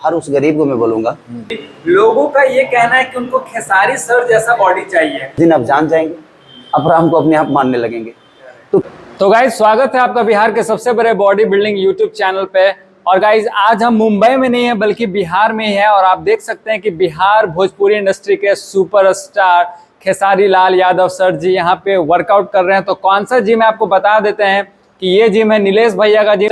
हर उस गरीब को मैं बोलूँगा, लोगों का ये कहना है कि उनको खेसारी सर जैसा बॉडी चाहिए। दिन आप जान जाएंगे, अपराम को अपने आप मानने लगेंगे। तो गाइज स्वागत है आपका बिहार के सबसे बड़े बॉडी बिल्डिंग यूट्यूब चैनल पे। और गाइज आज हम मुंबई में नहीं है बल्कि बिहार में ही है, और आप देख सकते हैं कि बिहार भोजपुरी इंडस्ट्री के सुपरस्टार खेसारी लाल यादव सर जी यहाँ पे वर्कआउट कर रहे हैं। तो कौन सा जिम है आपको बता देते हैं कि ये जिम है नीलेश भैया का gym,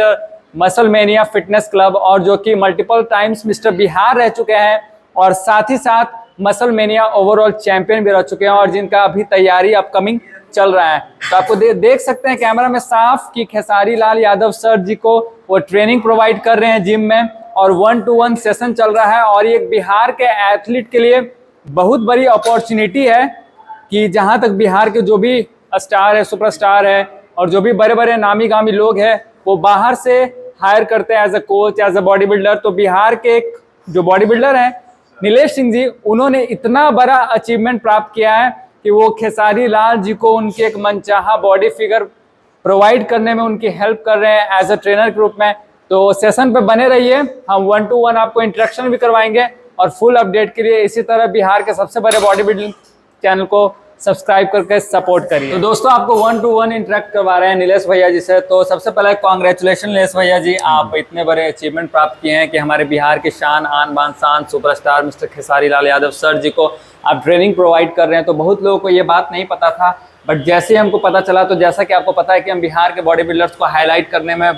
muscle mania fitness club, और जो कि मल्टीपल टाइम्स मिस्टर बिहार रह चुके हैं और साथ ही साथ मसल मेनिया ओवरऑल चैंपियन भी रह चुके हैं, और जिनका अभी तैयारी अपकमिंग चल रहा है। तो आपको देख सकते हैं कैमरा में साफ कि खेसारी लाल यादव सर जी को वो ट्रेनिंग प्रोवाइड कर रहे हैं जिम में, और 1-to-1 सेशन चल रहा है। और ये बिहार के एथलीट के लिए बहुत बड़ी अपॉर्चुनिटी है कि जहां तक बिहार के जो भी स्टार है, सुपरस्टार है, और जो भी बड़े बड़े नामी गामी लोग हैं वो बाहर से हायर करते हैं as a coach, as a body builder. तो बिहार के एक जो बॉडी बिल्डर हैं नीलेश सिंह जी, उन्होंने इतना बड़ा अचीवमेंट प्राप्त किया है कि वो खेसारी लाल जी को उनके एक मनचाहा बॉडी फिगर प्रोवाइड करने में उनकी हेल्प कर रहे हैं एज अ ट्रेनर के रूप में। तो सेशन पे बने रहिए, हम 1-to-1 आपको इंटरेक्शन भी करवाएंगे, और फुल अपडेट के लिए इसी तरह बिहार के सबसे बड़े बॉडी बिल्डिंग चैनल को सब्सक्राइब करके सपोर्ट करिए। तो दोस्तों आपको 1-to-1 इंटरेक्ट करवा रहे हैं नीलेश भैया जी से। तो सबसे पहले कॉन्ग्रेचुलेशन नीलेश भैया जी, आप इतने बड़े अचीवमेंट प्राप्त किए हैं कि हमारे बिहार की शान आन बान शान superstar mister Khesari Lal Yadav sir जी को आप ट्रेनिंग प्रोवाइड कर रहे हैं। तो बहुत लोगों को ये बात नहीं पता था, बट जैसे ही हमको पता चला, तो जैसा कि आपको पता है कि हम बिहार के बॉडी बिल्डर्स को हाईलाइट करने में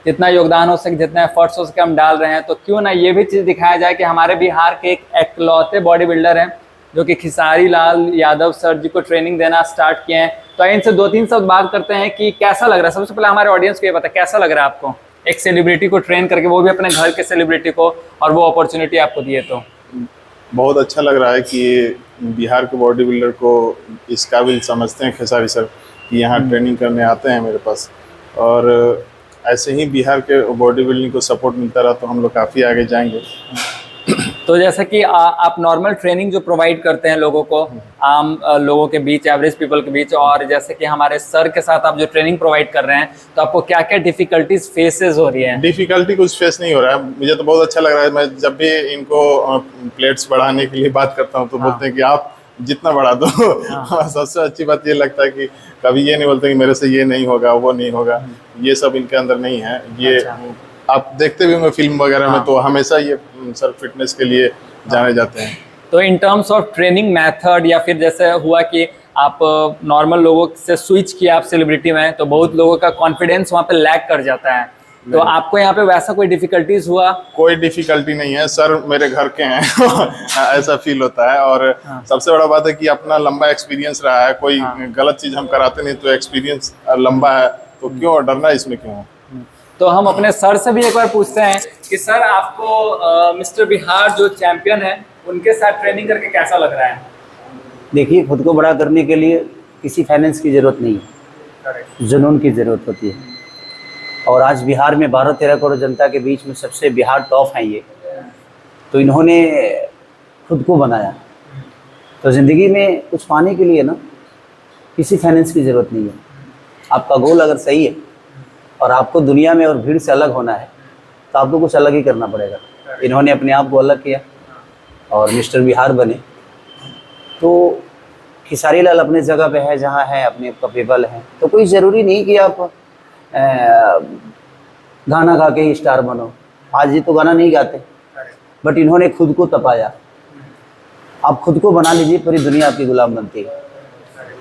जितना योगदान हो सके, जितना एफर्ट्स हो सके हम डाल रहे हैं। तो क्यों ना ये भी चीज़ दिखाया जाए कि हमारे बिहार के एक इकलौते बॉडी बिल्डर हैं जो कि खेसारी लाल यादव सर जी को ट्रेनिंग देना स्टार्ट किए हैं। तो इनसे 2-3 शब्द बात करते हैं कि कैसा लग रहा है। सबसे पहले हमारे ऑडियंस को ये पता कैसा लग रहा है आपको एक सेलिब्रिटी को ट्रेन करके, वो भी अपने घर के सेलिब्रिटी को, और वो अपॉर्चुनिटी आपको दिए। तो बहुत अच्छा लग रहा है कि बिहार के बॉडी बिल्डर को इस काबिल समझते हैं खेसारी सर कि यहाँ ट्रेनिंग करने आते हैं मेरे पास, और ऐसे ही बिहार के बॉडी बिल्डिंग को सपोर्ट मिलता रहा तो हम लोग काफ़ी आगे जाएंगे। तो जैसा कि आप नॉर्मल ट्रेनिंग जो प्रोवाइड करते हैं लोगों को, आम लोगों के बीच, एवरेज पीपल के बीच, और जैसे कि हमारे सर के साथ आप जो ट्रेनिंग प्रोवाइड कर रहे हैं, तो आपको क्या क्या डिफिकल्टीज फेसेस हो रही है? डिफिकल्टी कुछ फेस नहीं हो रहा है, मुझे तो बहुत अच्छा लग रहा है। मैं जब भी इनको प्लेट्स बढ़ाने के लिए बात करता हूँ तो बोलते हैं कि आप जितना बढ़ा दो। सबसे अच्छी बात ये लगता है कि कभी ये नहीं बोलते कि मेरे से ये नहीं होगा, वो नहीं होगा, ये सब इनके अंदर नहीं है। ये आप देखते भी मैं फिल्म वगैरह में तो हमेशा ये सर फिटनेस के लिए जाने जाते हैं। तो in terms of training method, या फिर जैसे हुआ कि आप नॉर्मल लोगों से स्विच किया आप सेलिब्रिटी में, तो बहुत लोगों का कॉन्फिडेंस वहाँ पे लैक कर जाता है। तो आपको यहाँ पे वैसा कोई डिफिकल्टीज हुआ? कोई डिफिकल्टी नहीं है सर, मेरे घर के हैं। ऐसा फील होता है। और सबसे बड़ा बात है कि अपना लंबा एक्सपीरियंस रहा है, कोई गलत चीज़ हम कराते नहीं, तो एक्सपीरियंस लंबा है, तो क्यों डरना, इसमें क्यों? तो हम अपने सर से भी एक बार पूछते हैं कि सर आपको मिस्टर बिहार जो चैंपियन है उनके साथ ट्रेनिंग करके कैसा लग रहा है? देखिए, खुद को बड़ा करने के लिए किसी फाइनेंस की ज़रूरत नहीं है, जुनून की ज़रूरत होती है। और आज बिहार में 12-13 करोड़ जनता के बीच में सबसे बिहार टॉप है ये, तो इन्होंने खुद को बनाया। तो ज़िंदगी में कुछ पाने के लिए ना किसी फाइनेंस की ज़रूरत नहीं है। आपका गोल अगर सही है और आपको दुनिया में और भीड़ से अलग होना है, तो आपको कुछ अलग ही करना पड़ेगा। इन्होंने अपने आप को अलग किया और मिस्टर बिहार बने। तो खेसारी लाल अपने जगह पे है, जहाँ है अपने कैपेबल हैं, तो कोई ज़रूरी नहीं कि आप गाना गा के ही स्टार बनो। आज ही तो गाना नहीं गाते, बट इन्होंने खुद को तपाया। आप खुद को बना लीजिए, पूरी दुनिया आपकी गुलाम बनती है।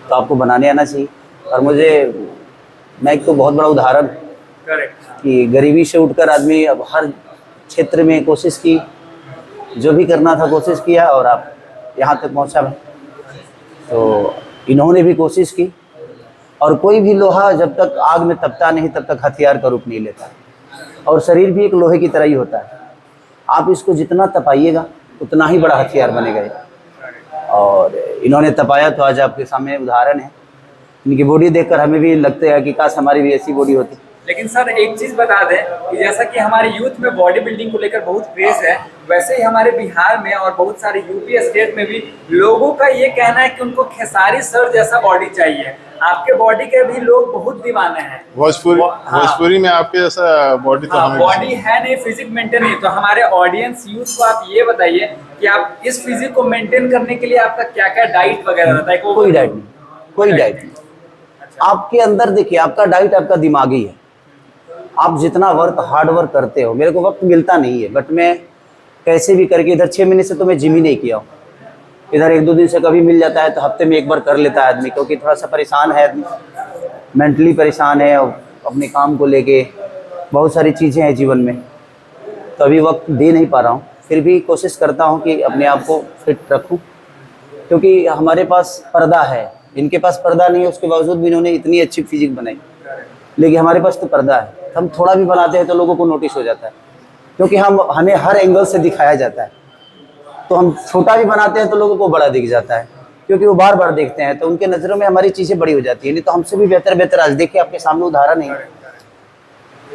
तो आपको बनाने आना चाहिए। और मैं एक तो बहुत बड़ा उदाहरण कि गरीबी से उठकर आदमी अब हर क्षेत्र में कोशिश की, जो भी करना था कोशिश किया, और आप यहाँ तक पहुँचा है। तो इन्होंने भी कोशिश की, और कोई भी लोहा जब तक आग में तपता नहीं तब तक हथियार का रूप नहीं लेता। और शरीर भी एक लोहे की तरह ही होता है, आप इसको जितना तपाइएगा उतना ही बड़ा हथियार बनेगा। और इन्होंने तपाया, तो आज आपके सामने उदाहरण है। इनकी बॉडी देखकर हमें भी लगता है कि काश हमारी भी ऐसी बॉडी होती। लेकिन सर एक चीज बता दें कि जैसा कि हमारे यूथ में बॉडी बिल्डिंग को लेकर बहुत क्रेज है, वैसे ही हमारे बिहार में और बहुत सारे यूपी स्टेट में भी लोगों का ये कहना है कि उनको खेसारी सर जैसा बॉडी चाहिए। आपके बॉडी के भी लोग बहुत दीवाने हैं। भोजपुरी में आपके जैसा बॉडी तो हमें बॉडी है नहीं, फिजिक मेंटेन नहीं। तो हमारे ऑडियंस यूथ को आप ये बताइए कि आप इस फिजिक को मेंटेन करने के लिए आपका क्या क्या डाइट वगैरह रहता है? कोई डाइट नहीं, कोई डाइट नहीं। आपके अंदर देखिए, आपका डाइट आपका दिमागी है। आप जितना हार्ड वर्क करते हो, मेरे को वक्त मिलता नहीं है, बट मैं कैसे भी करके इधर 6 महीने से तो मैं जिम ही नहीं किया हूँ। इधर 1-2 दिन से कभी मिल जाता है तो हफ्ते में 1 बार कर लेता है आदमी, क्योंकि थोड़ा सा परेशान है आदमी, मेंटली परेशान है और अपने काम को लेके बहुत सारी चीज़ें हैं जीवन में, तो अभी वक्त दे नहीं पा रहा हूँ। फिर भी कोशिश करता हूँ कि अपने आप को फिट रखूँ, क्योंकि हमारे पास पर्दा है, इनके पास पर्दा नहीं है, उसके बावजूद भी इन्होंने इतनी अच्छी फिजिक बनाई। लेकिन हमारे पास तो पर्दा है, हम थोड़ा भी बनाते हैं तो लोगों को नोटिस हो जाता है, क्योंकि हमें हर एंगल से दिखाया जाता है। तो हम छोटा भी बनाते हैं तो लोगों को बड़ा दिख जाता है, क्योंकि वो बार बार देखते हैं, तो उनके नज़रों में हमारी चीज़ें बड़ी हो जाती है। नहीं तो हमसे भी बेहतर आज देखिए आपके सामने उदाहरण है।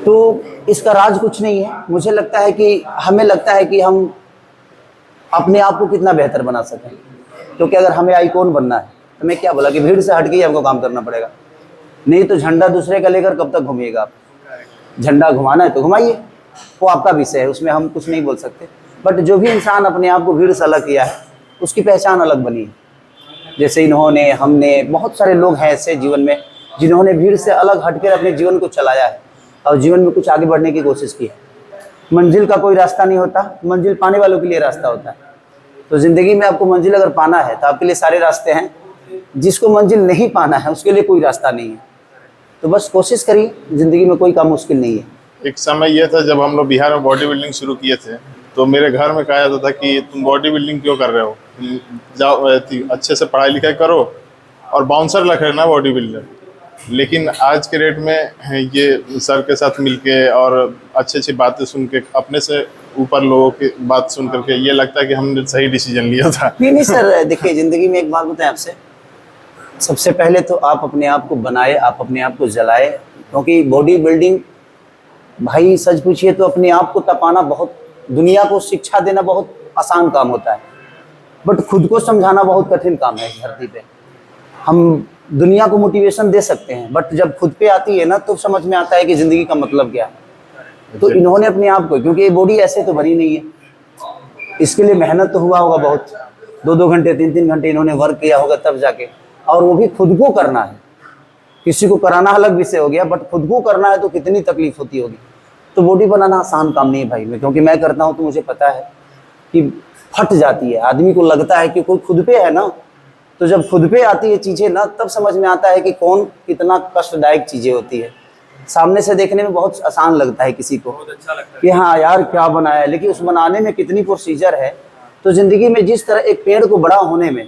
तो इसका राज कुछ नहीं है। मुझे लगता है कि हमें लगता है कि हम अपने आप को कितना बेहतर बना सकें, क्योंकि अगर हमें आइकॉन बनना है तो मैं क्या बोला कि भीड़ से हट के ही हमको काम करना पड़ेगा। नहीं तो झंडा दूसरे का लेकर कब तक घूमिएगा आप? झंडा घुमाना है तो घुमाइए, वो आपका विषय है, उसमें हम कुछ नहीं बोल सकते। बट जो भी इंसान अपने आप को भीड़ से अलग किया है, उसकी पहचान अलग बनी है। जैसे इन्होंने, हमने, बहुत सारे लोग हैं ऐसे जीवन में जिन्होंने भीड़ से अलग हटकर अपने जीवन को चलाया है और जीवन में कुछ आगे बढ़ने की कोशिश की है। मंजिल का कोई रास्ता नहीं होता, मंजिल पाने वालों के लिए रास्ता होता है। तो ज़िंदगी में आपको मंजिल अगर पाना है तो आपके लिए सारे रास्ते हैं। जिसको मंजिल नहीं पाना है उसके लिए कोई रास्ता नहीं है। तो बस कोशिश करिए, ज़िंदगी में कोई काम मुश्किल नहीं है। एक समय यह था जब हम लोग बिहार में बॉडी बिल्डिंग शुरू किए थे, तो मेरे घर में कहा जाता था कि तुम बॉडी बिल्डिंग क्यों कर रहे हो, जाओ अच्छे से पढ़ाई लिखाई करो और बाउंसर लग ना बॉडी बिल्डर। लेकिन आज के डेट में ये सर के साथ मिलके और अच्छी बातें सुन के, अपने से ऊपर लोगों की बात सुन करके ये लगता है कि हमने सही डिसीजन लिया था। नहीं सर, देखिए ज़िंदगी में एक बात बताएं आपसे, सबसे पहले तो आप अपने आप को बनाए, आप अपने आप को जलाए, क्योंकि बॉडी बिल्डिंग, भाई सच पूछिए तो अपने आप को तपाना बहुत, दुनिया को शिक्षा देना बहुत आसान काम होता है, बट खुद को समझाना बहुत कठिन काम है। इस धरती पे हम दुनिया को मोटिवेशन दे सकते हैं, बट जब खुद पे आती है ना तो समझ में आता है कि ज़िंदगी का मतलब क्या है। तो इन्होंने अपने आप को, क्योंकि ये बॉडी ऐसे तो बनी नहीं है, इसके लिए मेहनत तो हुआ होगा बहुत, 2-2 घंटे 3-3 घंटे इन्होंने वर्क किया होगा तब जाके, और वो भी खुद को करना है। किसी को कराना अलग विषय हो गया, बट खुद को करना है तो कितनी तकलीफ होती होगी। तो बॉडी बनाना आसान काम नहीं है भाई, मैं क्योंकि मैं करता हूँ तो मुझे पता है कि फट जाती है। आदमी को लगता है कि कोई खुद पे है ना, तो जब खुद पे आती है चीज़ें ना, तब समझ में आता है कि कौन कितना कष्टदायक चीज़ें होती है। सामने से देखने में बहुत आसान लगता है किसी को, बहुत अच्छा लगता है कि हाँ यार क्या बनाया है, लेकिन उस बनाने में कितनी प्रोसीजर है। तो ज़िंदगी में जिस तरह एक पेड़ को बड़ा होने में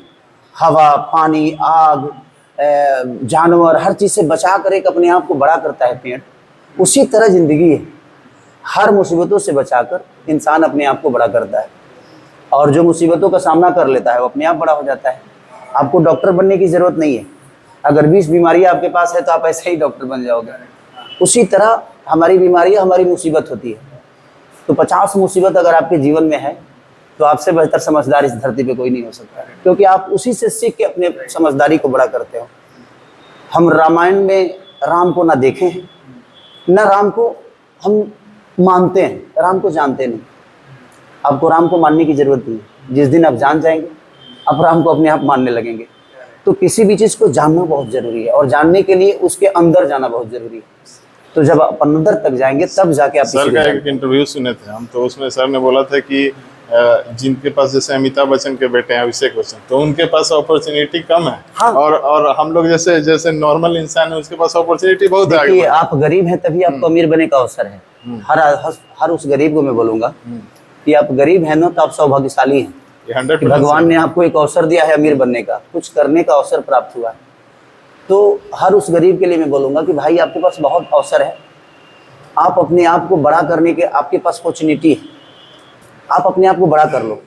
हवा, पानी, आग, जानवर, हर चीज़ से बचा कर एक अपने आप को बड़ा करता है पेड़, उसी तरह ज़िंदगी है। हर मुसीबतों से बचाकर इंसान अपने आप को बड़ा करता है, और जो मुसीबतों का सामना कर लेता है वो अपने आप बड़ा हो जाता है। आपको डॉक्टर बनने की ज़रूरत नहीं है। अगर 20 बीमारियाँ आपके पास है तो आप ऐसे ही डॉक्टर बन जाओगे। उसी तरह हमारी बीमारियाँ हमारी मुसीबत होती है। तो 50 मुसीबत अगर आपके जीवन में है तो आपसे बेहतर समझदार इस धरती पे कोई नहीं हो सकता, क्योंकि आप उसी से सीख के अपने समझदारी को बड़ा करते हो। हम रामायण में राम को ना देखे हैं, ना राम को हम मानते हैं, राम को जानते नहीं। आपको राम को मानने की ज़रूरत नहीं है। जिस दिन आप जान जाएंगे आप राम को अपने आप मानने लगेंगे। तो किसी भी चीज़ को जानना बहुत ज़रूरी है, और जानने के लिए उसके अंदर जाना बहुत ज़रूरी है। तो जब आप अंदर तक जाएंगे तब जाके आप। सर का एक इंटरव्यू सुने थे हम, तो उसमें सर ने बोला था कि जिनके पास जैसे अमिताभ बच्चन के बेटे हैं अभिषेक बच्चन, तो उनके पास अपॉर्चुनिटी कम है। हाँ। और हम लोग जैसे नॉर्मल इंसान है उसके पास अपॉर्चुनिटी बहुत है। देखिए आप गरीब हैं तभी आपको अमीर बनने का अवसर है। हर उस गरीब को मैं बोलूँगा कि आप गरीब हैं ना तो आप सौभाग्यशाली हैं। 100% भगवान ने आपको एक अवसर दिया है अमीर बनने का, कुछ करने का अवसर प्राप्त हुआ है। तो हर उस गरीब के लिए मैं बोलूँगा कि भाई आपके पास बहुत अवसर है, आप अपने आप को बड़ा करने के, आपके पास अपॉर्चुनिटी है, आप अपने आप को बड़ा कर लो।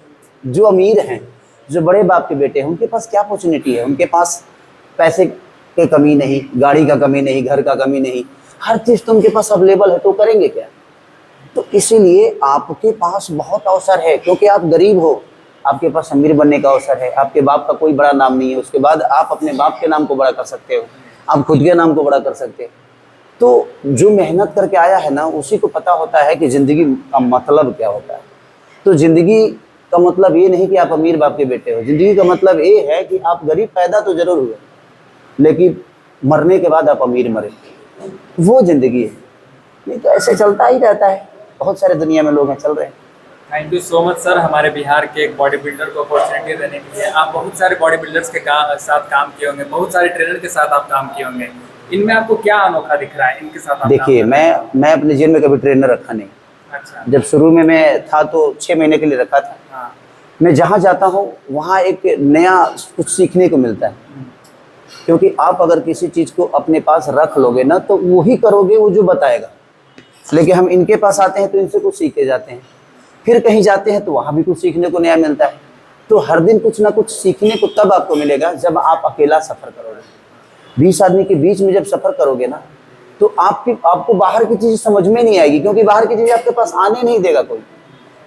जो अमीर हैं, जो बड़े बाप के बेटे हैं, उनके पास क्या अपॉर्चुनिटी है? उनके पास पैसे की कमी नहीं, गाड़ी का कमी नहीं, घर का कमी नहीं, हर चीज़ तो उनके पास अवेलेबल है, तो करेंगे क्या? तो इसीलिए आपके पास बहुत अवसर है, क्योंकि आप गरीब हो, आपके पास अमीर बनने का अवसर है। आपके बाप का कोई बड़ा नाम नहीं है, उसके बाद आप अपने बाप के नाम को बड़ा कर सकते हो, आप खुद के नाम को बड़ा कर सकते हो। तो जो मेहनत करके आया है ना, उसी को पता होता है कि ज़िंदगी का मतलब क्या होता है। तो ज़िंदगी का मतलब ये नहीं कि आप अमीर बाप के बेटे हो, ज़िंदगी का मतलब ये है कि आप गरीब पैदा तो जरूर हुए, लेकिन मरने के बाद आप अमीर मरे, वो ज़िंदगी है। नहीं तो ऐसे चलता ही रहता है, बहुत सारे दुनिया में लोग हैं, चल रहे हैं। Thank you so much sir, हमारे बिहार के एक बॉडी बिल्डर को अपॉर्चुनिटी देने के लिए। आप बहुत सारे बॉडी बिल्डर्स के साथ काम किए होंगे, बहुत सारे ट्रेनर के साथ आप काम किए होंगे, इनमें आपको क्या अनोखा दिख रहा है इनके साथ आप? देखिए, मैं अपने जिम में कभी ट्रेनर रखा नहीं। अच्छा। जब शुरू में मैं था तो 6 महीने के लिए रखा था। हाँ। मैं जहाँ जाता हूँ वहाँ एक नया कुछ सीखने को मिलता है, क्योंकि आप अगर किसी चीज़ को अपने पास रख लोगे ना, तो वही करोगे वो जो बताएगा। लेकिन हम इनके पास आते हैं तो इनसे कुछ सीख के जाते हैं, फिर कहीं जाते हैं तो वहाँ भी कुछ सीखने को नया मिलता है। तो हर दिन कुछ ना कुछ सीखने को तब आपको मिलेगा जब आप अकेला सफ़र करोगे। 20 आदमी के बीच में जब सफ़र करोगे ना, तो आपको बाहर की चीज़ समझ में नहीं आएगी, क्योंकि बाहर की चीज़ आपके पास आने नहीं देगा कोई।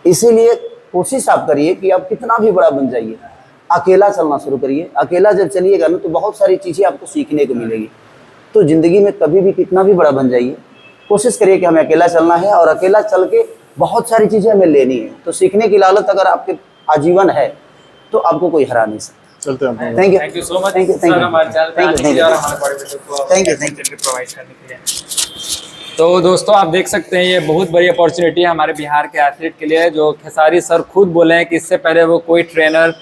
इसीलिए कोशिश आप करिए कि आप कितना भी बड़ा बन जाइए, अकेला चलना शुरू करिए। अकेला जब चलिएगा ना, तो बहुत सारी चीज़ें आपको सीखने को मिलेगी। तो ज़िंदगी में कभी भी कितना भी बड़ा बन जाइए, कोशिश करिए कि हमें अकेला चलना है, और अकेला चल के बहुत सारी चीज़ें हमें लेनी है। तो सीखने की लालच अगर आपके आजीवन है तो आपको कोई हरा नहीं सकता। चलते हैं। Thank you so much sir, हमारे चैनल पे आने के लिए और हमारे बॉडी बिल्डर को प्रोवाइड करने के लिए। तो दोस्तों, आप देख सकते हैं ये बहुत बड़ी अपॉर्चुनिटी है हमारे बिहार के एथलीट के लिए, जो खेसारी सर खुद बोले हैं कि इससे पहले वो कोई ट्रेनर,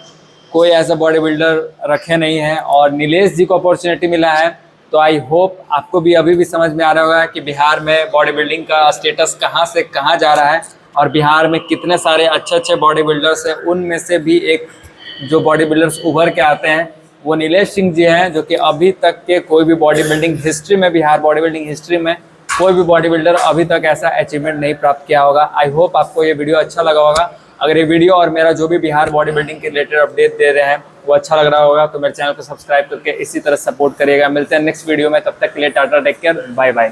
कोई ऐसा बॉडी बिल्डर रखे नहीं है, और नीलेश जी को अपॉर्चुनिटी मिला है। तो आई होप आपको भी अभी भी समझ में आ रहा होगा कि बिहार में बॉडी बिल्डिंग का स्टेटस कहाँ से कहाँ जा रहा है, और बिहार में कितने सारे अच्छे अच्छे बॉडी बिल्डर्स हैं। उनमें से भी एक जो बॉडी बिल्डर्स उभर के आते हैं वो नीलेश सिंह जी हैं, जो कि अभी तक के कोई भी बॉडी बिल्डिंग हिस्ट्री में, बिहार बॉडी बिल्डिंग हिस्ट्री में कोई भी बॉडी बिल्डर अभी तक ऐसा अचीवमेंट नहीं प्राप्त किया होगा। आई होप आपको ये वीडियो अच्छा लगा होगा। अगर ये वीडियो और मेरा जो भी बिहार बॉडी बिल्डिंग के रिलेटेड अपडेट दे रहे हैं वो अच्छा लग रहा होगा, तो मेरे चैनल को सब्सक्राइब करके इसी तरह सपोर्ट करिएगा। मिलते हैं नेक्स्ट वीडियो में, तब तक के लिए tata, take care, bye bye.